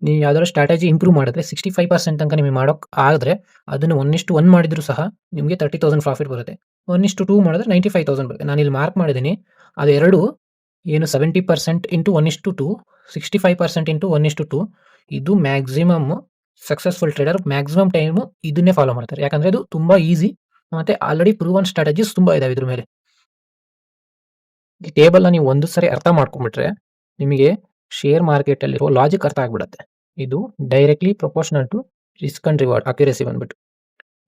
ನೀವು ಯಾವ್ದಾದ್ರು ಸ್ಟ್ರಾಟಜಿ ಇಂಪ್ರೂವ್ ಮಾಡಿದ್ರೆ 65% ತನಕ ನಿಮಗೆ ಮಾಡೋಕೆ ಆದರೆ ಅದನ್ನು 1:1 ಮಾಡಿದರೂ ಸಹ ನಿಮಗೆ 30,000 ಪ್ರಾಫಿಟ್ ಬರುತ್ತೆ. 1:2 ಮಾಡಿದ್ರೆ 95,000 ಬರುತ್ತೆ. ನಾನಿಲ್ಲಿ ಮಾರ್ಕ್ ಮಾಡಿದ್ದೀನಿ. ಅದೆರಡು ಏನು 70% ಇಂಟು 1:2, 65% ಇಂಟು 1:2 ಇದು maximum successful trader maximum time ಇದನ್ನೇ ಫಾಲೋ ಮಾಡ್ತಾರೆ. ಯಾಕಂದರೆ ಇದು ತುಂಬ ಈಸಿ ಮತ್ತು ಆಲ್ರೆಡಿ ಪ್ರೂವನ್ ಸ್ಟ್ರಾಟಜೀಸ್ ತುಂಬ ಇದಾವೆ ಇದ್ರ ಮೇಲೆ. ಈ ಟೇಬಲ್‌ನ ನೀವು ಒಂದು ಸರಿ ಅರ್ಥ ಮಾಡ್ಕೊಂಡ್ಬಿಟ್ರೆ ನಿಮಗೆ ಶೇರ್ ಮಾರ್ಕೆಟಲ್ಲಿರೋ ಲಾಜಿಕ್ ಅರ್ಥ ಆಗಿಬಿಡುತ್ತೆ. ಇದು directly proportional to risk and reward accuracy ಬಂದ್ಬಿಟ್ಟು.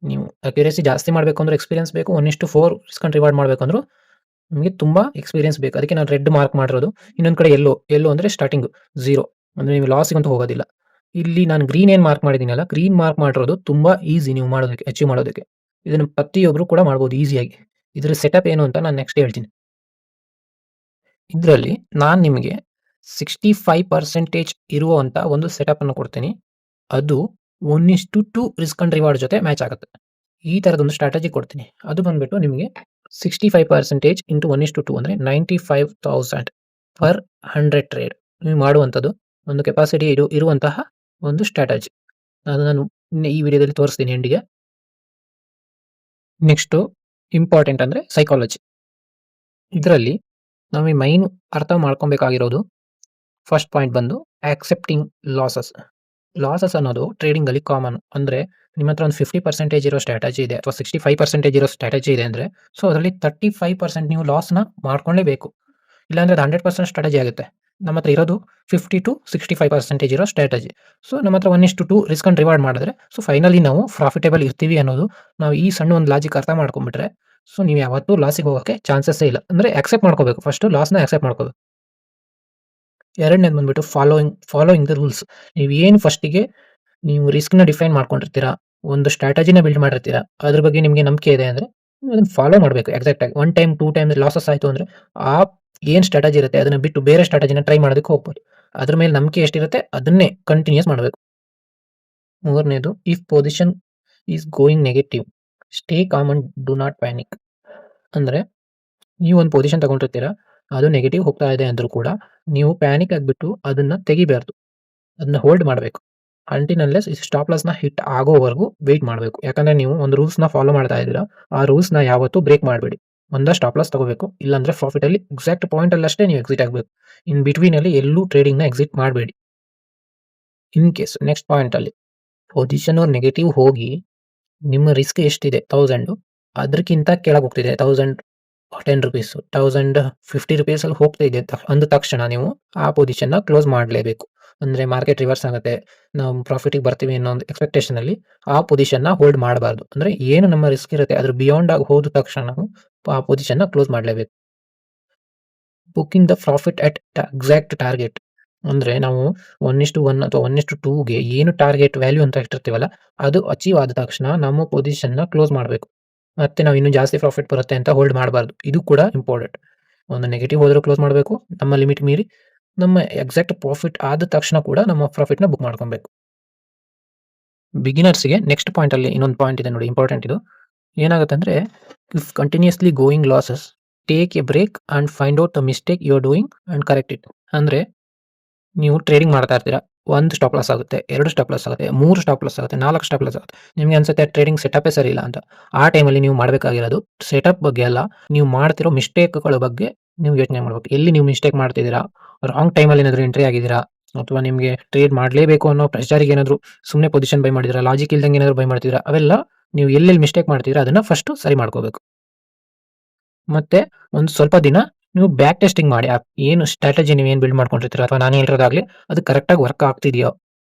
ನೀವು ಅಕ್ಯುರೇಸಿ ಜಾಸ್ತಿ ಮಾಡಬೇಕು ಅಂದ್ರೆ ಎಕ್ಸ್ಪೀರಿಯನ್ಸ್ ಬೇಕು. 1:4 ರಿಸ್ಕ್ ಅಂಡ್ ರಿವಾರ್ಡ್ ಮಾಡಬೇಕಂದ್ರೂ ನಿಮಗೆ ತುಂಬ ಎಕ್ಸ್ಪೀರಿಯನ್ಸ್ ಬೇಕು. ಅದಕ್ಕೆ ನಾನು ರೆಡ್ ಮಾರ್ಕ್ ಮಾಡಿರೋದು. ಇನ್ನೊಂದು ಕಡೆ ಎಲ್ಲೋ ಅಂದರೆ ಸ್ಟಾರ್ಟಿಂಗು 0 ಅಂದರೆ ನೀವು ಲಾಸಿಗಂತೂ ಹೋಗೋದಿಲ್ಲ. ಇಲ್ಲಿ ನಾನು ಗ್ರೀನ್ ಏನು ಮಾರ್ಕ್ ಮಾಡಿದ್ದೀನಲ್ಲ, ಗ್ರೀನ್ ಮಾರ್ಕ್ ಮಾಡಿರೋದು ತುಂಬ ಈಸಿ ನೀವು ಮಾಡೋದಕ್ಕೆ, ಅಚೀವ್ ಮಾಡೋದಕ್ಕೆ. ಇದನ್ನು ಪ್ರತಿಯೊಬ್ಬರು ಕೂಡ ಮಾಡ್ಬೋದು ಈಸಿಯಾಗಿ. ಇದರ ಸೆಟಪ್ ಏನು ಅಂತ ನಾನು ನೆಕ್ಸ್ಟ್ ಹೇಳ್ತೀನಿ. ಇದರಲ್ಲಿ ನಾನು ನಿಮಗೆ 65% ಇರುವಂಥ ಒಂದು ಸೆಟಪನ್ನು ಕೊಡ್ತೀನಿ. ಅದು 1:2 ರಿಸ್ಕ್ ಅಂಡ್ ರಿವಾರ್ಡ್ ಜೊತೆ ಮ್ಯಾಚ್ ಆಗುತ್ತೆ. ಈ ಥರದೊಂದು ಸ್ಟ್ರಾಟಜಿ ಕೊಡ್ತೀನಿ. ಅದು ಬಂದುಬಿಟ್ಟು ನಿಮಗೆ 65% ಇಂಟು 1:2 ಅಂದರೆ 95,000 ಪರ್ 100 ಟ್ರೇಡ್ ನೀವು ಮಾಡುವಂಥದ್ದು ಒಂದು ಕೆಪಾಸಿಟಿ ಇರುವಂತಹ ಒಂದು ಸ್ಟ್ರಾಟಜಿ. ನಾನು ಈ ವಿಡಿಯೋದಲ್ಲಿ ತೋರಿಸ್ತೀನಿ ಎಂಡಿಗೆ. ನೆಕ್ಸ್ಟು ಇಂಪಾರ್ಟೆಂಟ್ ಅಂದರೆ ಸೈಕಾಲಜಿ. ಇದರಲ್ಲಿ ನಾವು ಈ ಮೈನ್ ಅರ್ಥ ಮಾಡ್ಕೊಬೇಕಾಗಿರೋದು ಫಸ್ಟ್ ಪಾಯಿಂಟ್ ಬಂದು ಆಕ್ಸೆಪ್ಟಿಂಗ್ ಲಾಸಸ್ ಅನ್ನೋದು ಟ್ರೇಡಿಂಗಲ್ಲಿ ಕಾಮನ್. ಅಂದರೆ ನಿಮ್ಮ ಹತ್ರ ಒಂದು 50% ಇರೋ ಸ್ಟ್ರಾಟಜಿ ಇದೆ ಅಥವಾ 65% ಇರೋ ಸ್ಟ್ರಾಟಜಿ ಇದೆ ಅಂದರೆ ಸೊ ಅದರಲ್ಲಿ 35% ನೀವು ಲಾಸ್ನ ಮಾಡ್ಕೊಳ್ಳೇಬೇಕು. ಇಲ್ಲಾಂದರೆ ಅದು 100% ಸ್ಟ್ರಾಟಜಿ ಆಗುತ್ತೆ. ನಮ್ಮ ಹತ್ರ ಇರೋದು 50 to 65% ಇರೋ ಸ್ಟ್ರಾಟಜಿ. ಸೊ ನಮ್ಮ ಹತ್ರ 1:2 ರಿಸ್ಕ್ ಅಂಡ್ ರಿವಾರ್ಡ್ ಮಾಡಿದ್ರೆ ಸೊ ಫೈನಲಿ ನಾವು ಪ್ರಾಫಿಟೇಬಲ್ ಇರ್ತೀವಿ ಅನ್ನೋದು ನಾವು ಈ ಸಣ್ಣ ಒಂದು ಲಾಜಿಕ್ ಅರ್ಥ ಮಾಡ್ಕೊಂಡ್ಬಿಟ್ರೆ ಸೊ ನೀವು ಯಾವತ್ತೂ ಲಾಸಿಗೆ ಹೋಗೋಕ್ಕೆ ಚಾನ್ಸಸ್ಸೇ ಇಲ್ಲ. ಅಂದರೆ ಆಕ್ಸೆಪ್ಟ್ ಮಾಡ್ಕೋಬೇಕು. ಫಸ್ಟು ಲಾಸ್ನ ಆಕ್ಸೆಪ್ಟ್ ಮಾಡ್ಕೋಬೇಕು. ಎರಡನೇದು ಬಂದುಬಿಟ್ಟು ಫಾಲೋಯಿಂಗ್ ದ ರೂಲ್ಸ್. ನೀವು ಏನು ಫಸ್ಟಿಗೆ ನೀವು ರಿಸ್ಕ್ನ ಡಿಫೈನ್ ಮಾಡ್ಕೊಂಡಿರ್ತೀರಾ, ಒಂದು ಸ್ಟ್ರಾಟಜಿನ ಬಿಲ್ಡ್ ಮಾಡಿರ್ತೀರಾ, ಅದ್ರ ಬಗ್ಗೆ ನಿಮಗೆ ನಂಬಿಕೆ ಇದೆ ಅಂದರೆ ಅದನ್ನು ಫಾಲೋ ಮಾಡಬೇಕು ಎಕ್ಸಾಕ್ಟಾಗಿ. 1 ಟೈಮ್ 2 ಟೈಮ್ ಲಾಸಸ್ ಆಯಿತು ಅಂದರೆ ಆ ಏನು ಸ್ಟ್ರಾಟಜಿ ಇರುತ್ತೆ ಅದನ್ನು ಬಿಟ್ಟು ಬೇರೆ ಸ್ಟ್ರಾಟಜಿನ ಟ್ರೈ ಮಾಡೋದಕ್ಕೆ ಹೋಗ್ಬೋದು. ಅದ್ರ ಮೇಲೆ ನಂಬಿಕೆ ಎಷ್ಟಿರುತ್ತೆ ಅದನ್ನೇ ಕಂಟಿನ್ಯೂಸ್ ಮಾಡಬೇಕು. ಮೂರನೇದು if position is going negative stay calm and do not panic. ಅಂದರೆ ನೀವು ಒಂದು ಪೊಸಿಷನ್ ತಗೊಂಡಿರ್ತೀರಾ, ಅದು ನೆಗೆಟಿವ್ ಹೋಗ್ತಾ ಇದೆ ಅಂದರೂ ಕೂಡ ನೀವು ಪ್ಯಾನಿಕ್ ಆಗಿಬಿಟ್ಟು ಅದನ್ನು ತೆಗಿಬಾರ್ದು. ಅದನ್ನ ಹೋಲ್ಡ್ ಮಾಡಬೇಕು. ಅಂಟಿಲ್ ಅನ್ಲೆಸ್ ಈ ಸ್ಟಾಪ್ ಲಾಸ್ನ ಹಿಟ್ ಆಗೋವರೆಗೂ ವೆಯ್ಟ್ ಮಾಡಬೇಕು. ಯಾಕಂದರೆ ನೀವು ಒಂದು ರೂಲ್ಸ್ನ ಫಾಲೋ ಮಾಡ್ತಾ ಇದ್ದೀರಾ, ಆ ರೂಲ್ಸ್ನ ಯಾವತ್ತೂ ಬ್ರೇಕ್ ಮಾಡಬೇಡಿ. ಸ್ಟಾಪ್ ಲಾಸ್ ತಗೋಬೇಕು, ಇಲ್ಲಾಂದರೆ ಪ್ರಾಫಿಟಲ್ಲಿ ಎಕ್ಸಾಕ್ಟ್ ಪಾಯಿಂಟಲ್ಲಿ ಅಷ್ಟೇ ನೀವು ಎಕ್ಸಿಟ್ ಆಗಬೇಕು. ಇನ್ ಬಿಟ್ವೀನಲ್ಲಿ ಎಲ್ಲೂ ಟ್ರೇಡಿಂಗ್ನ ಎಕ್ಸಿಟ್ ಮಾಡಬೇಡಿ. ಇನ್ ಕೇಸ್ ನೆಕ್ಸ್ಟ್ ಪಾಯಿಂಟಲ್ಲಿ ಪೊಸಿಷನು ನೆಗೆಟಿವ್ ಹೋಗಿ ನಿಮ್ಮ ರಿಸ್ಕ್ ಎಷ್ಟಿದೆ 1000 ಅದಕ್ಕಿಂತ ಕೆಳಗೆ ಹೋಗ್ತಿದೆ 1010 ರುಪೀಸು 1050 ರುಪೀಸಲ್ಲಿ ಹೋಗ್ತಾ ಇದೆ ಅಂದ ತಕ್ಷಣ ನೀವು ಆ ಪೊಸಿಷನ್ನ ಕ್ಲೋಸ್ ಮಾಡಲೇಬೇಕು. ಅಂದರೆ ಮಾರ್ಕೆಟ್ ರಿವರ್ಸ್ ಆಗುತ್ತೆ, ನಾವು ಪ್ರಾಫಿಟಿಗೆ ಬರ್ತೀವಿ ಅನ್ನೋ ಒಂದು ಎಕ್ಸ್ಪೆಕ್ಟೇಷನಲ್ಲಿ ಆ ಪೊಸಿಷನ್ನ ಹೋಲ್ಡ್ ಮಾಡಬಾರ್ದು. ಅಂದರೆ ಏನು ನಮ್ಮ ರಿಸ್ಕ್ ಇರುತ್ತೆ ಅದ್ರ ಬಿಯಾಂಡ್ ಆಗಿ ಹೋದ ತಕ್ಷಣ ನಾವು ಆ ಪೊಸಿಷನ್ನ ಕ್ಲೋಸ್ ಮಾಡಲೇಬೇಕು. Booking the profit at exact target. ಅಂದರೆ ನಾವು 1:1 ಅಥವಾ 1:2ಗೆ ಏನು ಟಾರ್ಗೆಟ್ ವ್ಯಾಲ್ಯೂ ಅಂತ ಇಟ್ಟಿರ್ತೀವಲ್ಲ ಅದು ಅಚೀವ್ ಆದ ತಕ್ಷಣ ನಮ್ಮ ಪೊಸಿಷನ್ನ ಕ್ಲೋಸ್ ಮಾಡಬೇಕು. ಮತ್ತೆ ನಾವು ಇನ್ನೂ ಜಾಸ್ತಿ ಪ್ರಾಫಿಟ್ ಬರುತ್ತೆ ಅಂತ ಹೋಲ್ಡ್ ಮಾಡಬಾರ್ದು. ಇದು ಕೂಡ ಇಂಪಾರ್ಟೆಂಟ್. ಒಂದು ನೆಗೆಟಿವ್ ಹೋದರೂ ಕ್ಲೋಸ್ ಮಾಡಬೇಕು. ನಮ್ಮ ಲಿಮಿಟ್ ಮೀರಿ ನಮ್ಮ ಎಕ್ಸಾಕ್ಟ್ ಪ್ರಾಫಿಟ್ ಆದ ತಕ್ಷಣ ಕೂಡ ನಮ್ಮ ಪ್ರಾಫಿಟ್ನ ಬುಕ್ ಮಾಡ್ಕೊಬೇಕು. ಬಿಗಿನರ್ಸ್ಗೆ ನೆಕ್ಸ್ಟ್ ಪಾಯಿಂಟಲ್ಲಿ ಇನ್ನೊಂದು ಪಾಯಿಂಟ್ ಇದೆ ನೋಡಿ, ಇಂಪಾರ್ಟೆಂಟ್ ಇದು. ಏನಾಗುತ್ತೆ ಅಂದರೆ if continuously going losses take a break and find out the mistake you are doing and correct it. ಅಂದರೆ ನೀವು ಟ್ರೇಡಿಂಗ್ ಮಾಡ್ತಾ ಇರ್ತೀರಾ, 1 ಸ್ಟಾಪ್ ಲಾಸ್ ಆಗುತ್ತೆ, 2 ಸ್ಟಾಪ್ ಲಾಸ್ ಆಗುತ್ತೆ, 3 ಸ್ಟಾಪ್ ಲಾಸ್ ಆಗುತ್ತೆ, 4 ಸ್ಟಾಪ್ ಲಾಸ್ ಆಗುತ್ತೆ. ನಿಮಗೆ ಅನ್ಸುತ್ತೆ ಟ್ರೇಡಿಂಗ್ ಸೆಟಪ್ಪೇ ಸರಿ ಇಲ್ಲ ಅಂತ. ಆ ಟೈಮಲ್ಲಿ ನೀವು ಮಾಡಬೇಕಾಗಿರೋದು ಸೆಟಪ್ ಬಗ್ಗೆ ಅಲ್ಲ, ನೀವು ಮಾಡ್ತಿರೋ ಮಿಸ್ಟೇಕ್ಗಳ ಬಗ್ಗೆ ನೀವು ಯೋಚನೆ ಮಾಡ್ಬೇಕು. ಎಲ್ಲಿ ನೀವು ಮಿಸ್ಟೇಕ್ ಮಾಡ್ತಿದ್ದೀರಾ? ರಾಂಗ್ ಟೈಮಲ್ಲಿ ಏನಾದ್ರು ಎಂಟ್ರಿ ಆಗಿದ್ದೀರಾ? ಅಥವಾ ನಿಮಗೆ ಟ್ರೇಡ್ ಮಾಡಲೇಬೇಕು ಅನ್ನೋ ಪ್ರೆಷರ್‌ಗೆ ಏನಾದ್ರು ಸುಮ್ನೆ ಪೊಸಿಷನ್ ಬೈ ಮಾಡಿದ್ದೀರಾ? ಲಾಜಿಕ್ ಇಲ್ದಂಗೆ ಏನಾದ್ರು ಬೈ ಮಾಡ್ತಿದ್ದೀರಾ? ಅವೆಲ್ಲ ನೀವು ಎಲ್ಲೆಲ್ಲಿ ಮಿಸ್ಟೇಕ್ ಮಾಡ್ತಿದ್ದೀರಾ ಅದನ್ನ ಫಸ್ಟು ಸರಿ ಮಾಡ್ಕೋಬೇಕು. ಮತ್ತೆ ಒಂದು ಸ್ವಲ್ಪ ದಿನ ನೀವು ಬ್ಯಾಕ್ ಟೆಸ್ಟಿಂಗ್ ಮಾಡಿ. ಏನು ಸ್ಟ್ರಾಟಜಿ ನೀವೇನು ಬಿಲ್ಡ್ ಮಾಡ್ಕೊಂಡಿರ್ತೀರ ಅಥವಾ ನಾನು ಹೇಳಿರೋದಾಗ್ಲಿ ಅದು ಕರೆಕ್ಟಾಗಿ ವರ್ಕ್ ಆಗ್ತಿದೆಯೋ?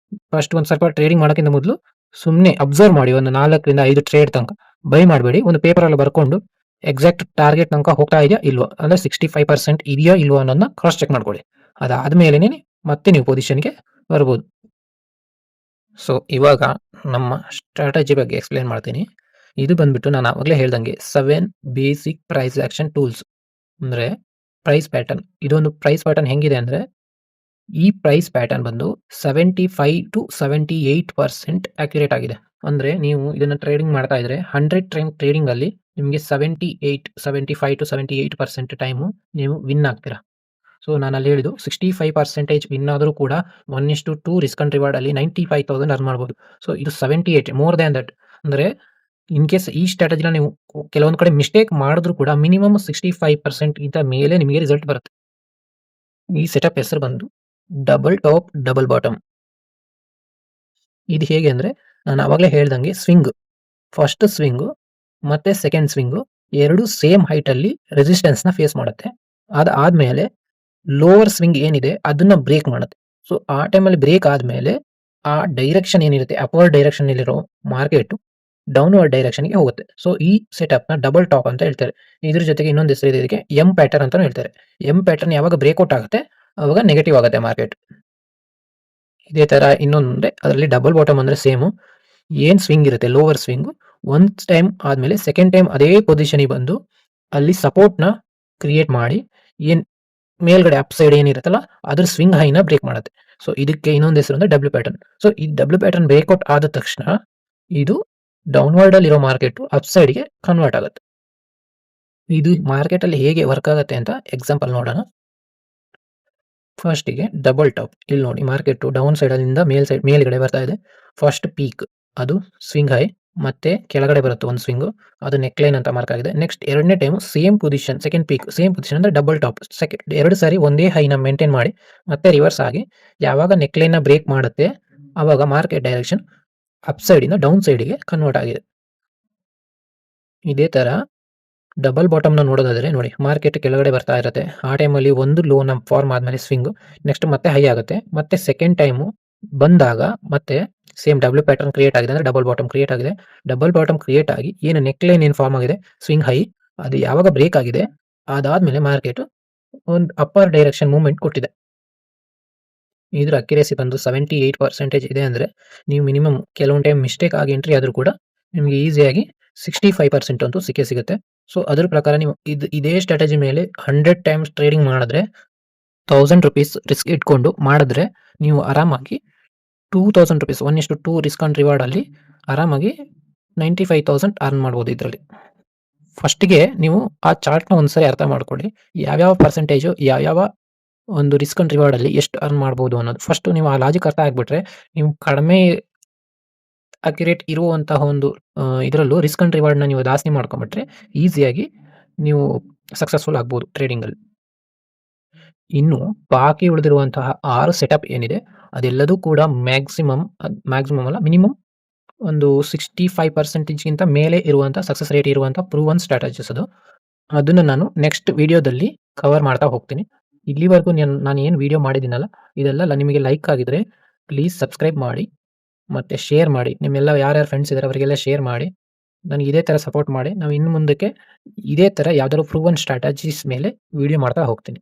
ಫಸ್ಟ್ ಒಂದು ಸ್ವಲ್ಪ ಟ್ರೇಡಿಂಗ್ ಮಾಡೋಕ್ಕಿಂತ ಮೊದಲು ಸುಮ್ನೆ ಅಬ್ಸರ್ವ್ ಮಾಡಿ. ಒಂದು 4 ರಿಂದ 5 ಟ್ರೇಡ್ ತನಕ ಬೈ ಮಾಡಬೇಡಿ. ಒಂದು ಪೇಪರಲ್ಲಿ ಬರ್ಕೊಂಡು ಎಕ್ಸಾಕ್ಟ್ ಟಾರ್ಗೆಟ್ ತನಕ ಹೋಗ್ತಾ ಇದೆಯಾ ಇಲ್ವೋ? ಅಂದ್ರೆ 65% ಇದೆಯೋ ಇಲ್ವೋ ಅನ್ನೋದನ್ನ ಕ್ರಾಸ್ ಚೆಕ್ ಮಾಡ್ಕೊಳ್ಳಿ. ಅದಾದ್ಮೇಲೆನೆ ಮತ್ತೆ ನೀವು ಪೊಸಿಷನ್‌ಗೆ ಬರ್ಬೋದು. ಸೊ, ಇವಾಗ ನಮ್ಮ ಸ್ಟ್ರಾಟಜಿ ಬಗ್ಗೆ ಎಕ್ಸ್‌ಪ್ಲೇನ್ ಮಾಡ್ತೀನಿ. ಇದು ಬಂದ್ಬಿಟ್ಟು ನಾನು ಆವಾಗಲೇ ಹೇಳ್ದಂಗೆ 7 ಬೇಸಿಕ್ ಪ್ರೈಸ್ ಆಕ್ಷನ್ ಟೂಲ್ಸ್ ಅಂದ್ರೆ ಪ್ರೈಸ್ ಪ್ಯಾಟರ್ನ್. ಇದೊಂದು ಪ್ರೈಸ್ ಪ್ಯಾಟರ್ನ್ ಹೆಂಗಿದೆ ಅಂದ್ರೆ, ಈ ಪ್ರೈಸ್ ಪ್ಯಾಟರ್ನ್ ಬಂದು 75-78% ಅಕ್ಯುರೇಟ್ ಆಗಿದೆ. ಅಂದ್ರೆ ನೀವು ಇದನ್ನ ಟ್ರೇಡಿಂಗ್ ಮಾಡ್ತಾ ಇದ್ರೆ 100 ಟ್ರೇಡಿಂಗ್ ಅಲ್ಲಿ ನಿಮಗೆ 75-78% ಟೈಮು ನೀವು ವಿನ್ ಆಗ್ತೀರಾ. ಸೊ, ನಾನಲ್ಲಿ ಹೇಳಿದ್ದು 65% ವಿನ್ ಆದರೂ ಕೂಡ 1:2 ರಿಸ್ಕ್ ಅಂಡ್ ರಿವಾರ್ಡ್ ಅಲ್ಲಿ 95,000 ಅರ್ನ್ ಮಾಡ್ಬೋದು. ಸೊ, ಇದು 78 ಮೋರ್ ದ್ಯಾನ್ ದಟ್. ಅಂದ್ರೆ ಇನ್ ಕೇಸ್ ಈ ಸ್ಟ್ರಾಟಜಿನ ನೀವು ಕೆಲವೊಂದು ಕಡೆ ಮಿಸ್ಟೇಕ್ ಮಾಡಿದ್ರು ಕೂಡ ಮಿನಿಮಮ್ 65% ಗಿಂತ ಮೇಲೆ ನಿಮಗೆ ರಿಸಲ್ಟ್ ಬರುತ್ತೆ. ಈ ಸೆಟಪ್ ಹೆಸರು ಬಂದು ಡಬಲ್ ಟಾಪ್, ಡಬಲ್ ಬಾಟಮ್. ಇದು ಹೇಗೆ ಅಂದ್ರೆ ನಾನು ಆವಾಗಲೇ ಹೇಳ್ದಂಗೆ ಫಸ್ಟ್ ಸ್ವಿಂಗು ಮತ್ತೆ ಸೆಕೆಂಡ್ ಸ್ವಿಂಗು 2 ಸೇಮ್ ಹೈಟಲ್ಲಿ ರೆಸಿಸ್ಟೆನ್ಸ್‌ನ ಫೇಸ್ ಮಾಡುತ್ತೆ. ಅದಾದ್ಮೇಲೆ ಲೋವರ್ ಸ್ವಿಂಗ್ ಏನಿದೆ ಅದನ್ನ ಬ್ರೇಕ್ ಮಾಡುತ್ತೆ. ಸೊ, ಆ ಟೈಮಲ್ಲಿ ಬ್ರೇಕ್ ಆದ್ಮೇಲೆ ಆ ಡೈರೆಕ್ಷನ್ ಏನಿರುತ್ತೆ ಅಪ್ವರ್ಡ್ ಡೈರೆಕ್ಷನ್ನಲ್ಲಿರೋ ಮಾರ್ಕೆಟ್ ಡೌನ್ವರ್ಡ್ ಡೈರೆಕ್ಷನ್‌ಗೆ ಹೋಗುತ್ತೆ. ಸೊ, ಈ ಸೆಟಪ್‌ನ ಡಬಲ್ ಟಾಪ್ ಅಂತ ಹೇಳ್ತಾರೆ. ಇದ್ರ ಜೊತೆಗೆ ಇನ್ನೊಂದು ಹೆಸರಿದೆ ಇದಕ್ಕೆ ಎಂ ಪ್ಯಾಟರ್ನ್ ಅಂತಾನೂ ಹೇಳ್ತಾರೆ. ಎಂ ಪ್ಯಾಟರ್ನ್ ಯಾವಾಗ ಬ್ರೇಕ್ಔಟ್ ಆಗುತ್ತೆ ಅವಾಗ ನೆಗೆಟಿವ್ ಆಗುತ್ತೆ ಮಾರ್ಕೆಟ್. ಇದೇ ತರ ಇನ್ನೊಂದೆ ಅದರಲ್ಲಿ ಡಬಲ್ ಬಾಟಮ್ ಅಂದ್ರೆ ಸೇಮು. ಏನ್ ಸ್ವಿಂಗ್ ಇರುತ್ತೆ ಲೋವರ್ ಸ್ವಿಂಗು ಒಂದ್ ಟೈಮ್ ಆದ್ಮೇಲೆ ಸೆಕೆಂಡ್ ಟೈಮ್ ಅದೇ ಪೊಸಿಷನ್‌ಗೆ ಬಂದು ಅಲ್ಲಿ ಸಪೋರ್ಟ್‌ನ ಕ್ರಿಯೇಟ್ ಮಾಡಿ ಏನ್ ಮೇಲ್ಗಡೆ ಅಪ್ ಸೈಡ್ ಏನಿರುತ್ತಲ್ಲ ಅದ್ರ ಸ್ವಿಂಗ್ ಹೈನ ಬ್ರೇಕ್ ಮಾಡುತ್ತೆ. ಸೊ, ಇದಕ್ಕೆ ಇನ್ನೊಂದು ಹೆಸರು ಅಂದ್ರೆ ಡಬ್ಲ್ಯೂ ಪ್ಯಾಟರ್ನ್. ಸೊ, ಈ ಡಬ್ಲ್ಯೂ ಪ್ಯಾಟರ್ನ್ ಬ್ರೇಕ್ಔಟ್ ಆದ ತಕ್ಷಣ ಇದು ಡೌನ್ವರ್ಡ್ ಅಲ್ಲಿರೋ ಮಾರ್ಕೆಟ್ ಅಪ್ ಸೈಡ್‌ಗೆ ಕನ್ವರ್ಟ್ ಆಗುತ್ತೆ. ಇದು ಮಾರ್ಕೆಟ್ ಅಲ್ಲಿ ಹೇಗೆ ವರ್ಕ್ ಆಗುತ್ತೆ ಅಂತ ಎಕ್ಸಾಂಪಲ್ ನೋಡೋಣ. ಫಸ್ಟಿಗೆ ಡಬಲ್ ಟಾಪ್. ಇಲ್ಲಿ ನೋಡಿ ಮಾರ್ಕೆಟ್ ಡೌನ್ ಸೈಡಲ್ಲಿಂದ ಮೇಲ್ಗಡೆ ಬರ್ತಾ ಇದೆ. ಫಸ್ಟ್ ಪೀಕ್ ಅದು ಸ್ವಿಂಗ್ ಹೈ ಮತ್ತೆ ಕೆಳಗಡೆ ಬರುತ್ತೆ ಒಂದು ಸ್ವಿಂಗು. ಅದು ನೆಕ್ ಲೈನ್ ಅಂತ ಮಾರ್ಕ್ ಆಗಿದೆ. ನೆಕ್ಸ್ಟ್ ಎರಡನೇ time same position second peak same position ಅಂದ್ರೆ ಡಬಲ್ ಟಾಪ್. 2 ಸಾರಿ ಒಂದೇ ಹೈನ ಮೇಂಟೈನ್ ಮಾಡಿ ಮತ್ತೆ ರಿವರ್ಸ್ ಆಗಿ ಯಾವಾಗ ನೆಕ್ ಲೈನ್‌ನ ಬ್ರೇಕ್ ಮಾಡುತ್ತೆ ಆವಾಗ ಮಾರ್ಕೆಟ್ ಡೈರೆಕ್ಷನ್ ಅಪ್ ಸೈಡಿಂದ ಡೌನ್ ಸೈಡ್‌ಗೆ ಕನ್ವರ್ಟ್ ಆಗಿದೆ. ಇದೇ ತರ ಡಬಲ್ ಬಾಟಮ್‌ನ ನೋಡೋದಾದ್ರೆ ನೋಡಿ ಮಾರ್ಕೆಟ್ ಕೆಳಗಡೆ ಬರ್ತಾ ಇರುತ್ತೆ. ಆ ಟೈಮಲ್ಲಿ ಒಂದು ಲೋನ ಫಾರ್ಮ್ ಆದ್ಮೇಲೆ ಸ್ವಿಂಗು ನೆಕ್ಸ್ಟ್ ಮತ್ತೆ ಹೈ ಆಗುತ್ತೆ. ಮತ್ತೆ ಸೆಕೆಂಡ್ ಟೈಮು ಬಂದಾಗ ಮತ್ತೆ ಸೇಮ್ ಡಬ್ಲ್ಯೂ ಪ್ಯಾಟರ್ನ್ ಕ್ರಿಯೇಟ್ ಆಗಿದೆ ಅಂದ್ರೆ ಡಬಲ್ ಬಾಟಮ್ ಕ್ರಿಯೇಟ್ ಆಗಿದೆ. ಡಬಲ್ ಬಾಟಮ್ ಕ್ರಿಯೇಟ್ ಆಗಿ ಏನು ನೆಕ್ ಲೈನ್ ಏನು ಫಾರ್ಮ್ ಆಗಿದೆ ಸ್ವಿಂಗ್ ಹೈ ಅದು ಯಾವಾಗ ಬ್ರೇಕ್ ಆಗಿದೆ ಅದಾದ್ಮೇಲೆ ಮಾರ್ಕೆಟ್ ಒಂದು ಅಪ್ಪರ್ ಡೈರೆಕ್ಷನ್ ಮೂವ್‌ಮೆಂಟ್ ಕೊಟ್ಟಿದೆ. ಇದ್ರ ಅಕ್ಯುರೇಸಿ ಬಂದು 78% ಇದೆ ಅಂದ್ರೆ ನೀವು ಮಿನಿಮಮ್ ಕೆಲವೊಂದು ಟೈಮ್ ಮಿಸ್ಟೇಕ್ ಆಗಿ ಎಂಟ್ರಿ ಆದ್ರೂ ಕೂಡ ನಿಮಗೆ ಈಸಿಯಾಗಿ 65% ಅಂತೂ ಸಿಕ್ಕೇ ಸಿಗುತ್ತೆ. ಸೊ, ಅದ್ರ ಪ್ರಕಾರ ನೀವು ಇದೇ ಸ್ಟ್ರಾಟಜಿ ಮೇಲೆ 100 ಟೈಮ್ಸ್ ಟ್ರೇಡಿಂಗ್ ಮಾಡಿದ್ರೆ ₹1000 ರಿಸ್ಕ್ ಇಟ್ಕೊಂಡು ಮಾಡಿದ್ರೆ ನೀವು ಆರಾಮಾಗಿ ₹2000 1:2 ರಿಸ್ಕ್ ಅಂಡ್ ರಿವಾರ್ಡ್ ಅಲ್ಲಿ ಆರಾಮಾಗಿ 95,000 ಅರ್ನ್ ಮಾಡ್ಬೋದು ಇದ್ರಲ್ಲಿ. ಫಸ್ಟ್‌ಗೆ ನೀವು ಆ ಚಾರ್ಟ್‌ನ ಒಂದ್ಸರಿ ಅರ್ಥ ಮಾಡ್ಕೊಳ್ಳಿ. ಯಾವ್ಯಾವ ಪರ್ಸೆಂಟೇಜು ಯಾವ್ಯಾವ ಒಂದು ರಿಸ್ಕ್ ಅಂಡ್ ರಿವಾರ್ಡ್ ಅಲ್ಲಿ ಎಷ್ಟು ಅರ್ನ್ ಮಾಡ್ಬೋದು ಅನ್ನೋದು. ಫಸ್ಟ್ ನೀವು ಆ ಲಾಜಿಕ್ ಅರ್ಥ ಆಗ್ಬಿಟ್ರೆ ನೀವು ಕಡಿಮೆ ಅಕ್ಯುರೇಟ್ ಇರುವಂತಹ ಒಂದು ಇದರಲ್ಲೂ ರಿಸ್ಕ್ ಅಂಡ್ ರಿವಾರ್ಡ್‌ನ ನೀವು ಜಾಸ್ತಿ ಮಾಡ್ಕೊಂಡ್ಬಿಟ್ರೆ ಈಸಿಯಾಗಿ ನೀವು ಸಕ್ಸಸ್‌ಫುಲ್ ಆಗ್ಬೋದು ಟ್ರೇಡಿಂಗಲ್ಲಿ. ಇನ್ನು ಬಾಕಿ ಉಳಿದಿರುವಂತಹ 6 ಸೆಟಪ್ ಏನಿದೆ ಅದೆಲ್ಲದೂ ಕೂಡ ಮ್ಯಾಕ್ಸಿಮಮ್ ಅಲ್ಲ ಮಿನಿಮಮ್ ಒಂದು 65% ಗಿಂತ ಮೇಲೆ ಇರುವಂಥ ಸಕ್ಸಸ್ ರೇಟ್ ಇರುವಂಥ ಪ್ರೂವನ್ ಸ್ಟ್ರಾಟಜೀಸ್ ಅದು. ಅದನ್ನ ನಾನು ನೆಕ್ಸ್ಟ್ ವಿಡಿಯೋದಲ್ಲಿ ಕವರ್ ಮಾಡ್ತಾ ಹೋಗ್ತೀನಿ. ಇಲ್ಲಿವರೆಗೂ ನಾನು ಏನು ವಿಡಿಯೋ ಮಾಡಿದ್ದೀನಲ್ಲ ಇದೆಲ್ಲ ನಿಮಗೆ ಲೈಕ್ ಆಗಿದ್ರೆ ಪ್ಲೀಸ್ ಸಬ್ಸ್ಕ್ರೈಬ್ ಮಾಡಿ ಮತ್ತೆ ಶೇರ್ ಮಾಡಿ. ನಿಮ್ಮೆಲ್ಲ ಯಾರ್ಯಾರು ಫ್ರೆಂಡ್ಸ್ ಇದ್ದಾರೆ ಅವರಿಗೆಲ್ಲ ಶೇರ್ ಮಾಡಿ. ನನಗೆ ಇದೇ ತರ ಸಪೋರ್ಟ್ ಮಾಡಿ. ನಾವು ಇನ್ನು ಮುಂದಕ್ಕೆ ಇದೇ ತರ ಯಾವ್ದಾದ್ರು ಪ್ರೂವನ್ ಸ್ಟ್ರಾಟಜೀಸ್ ಮೇಲೆ ವಿಡಿಯೋ ಮಾಡ್ತಾ ಹೋಗ್ತೀನಿ.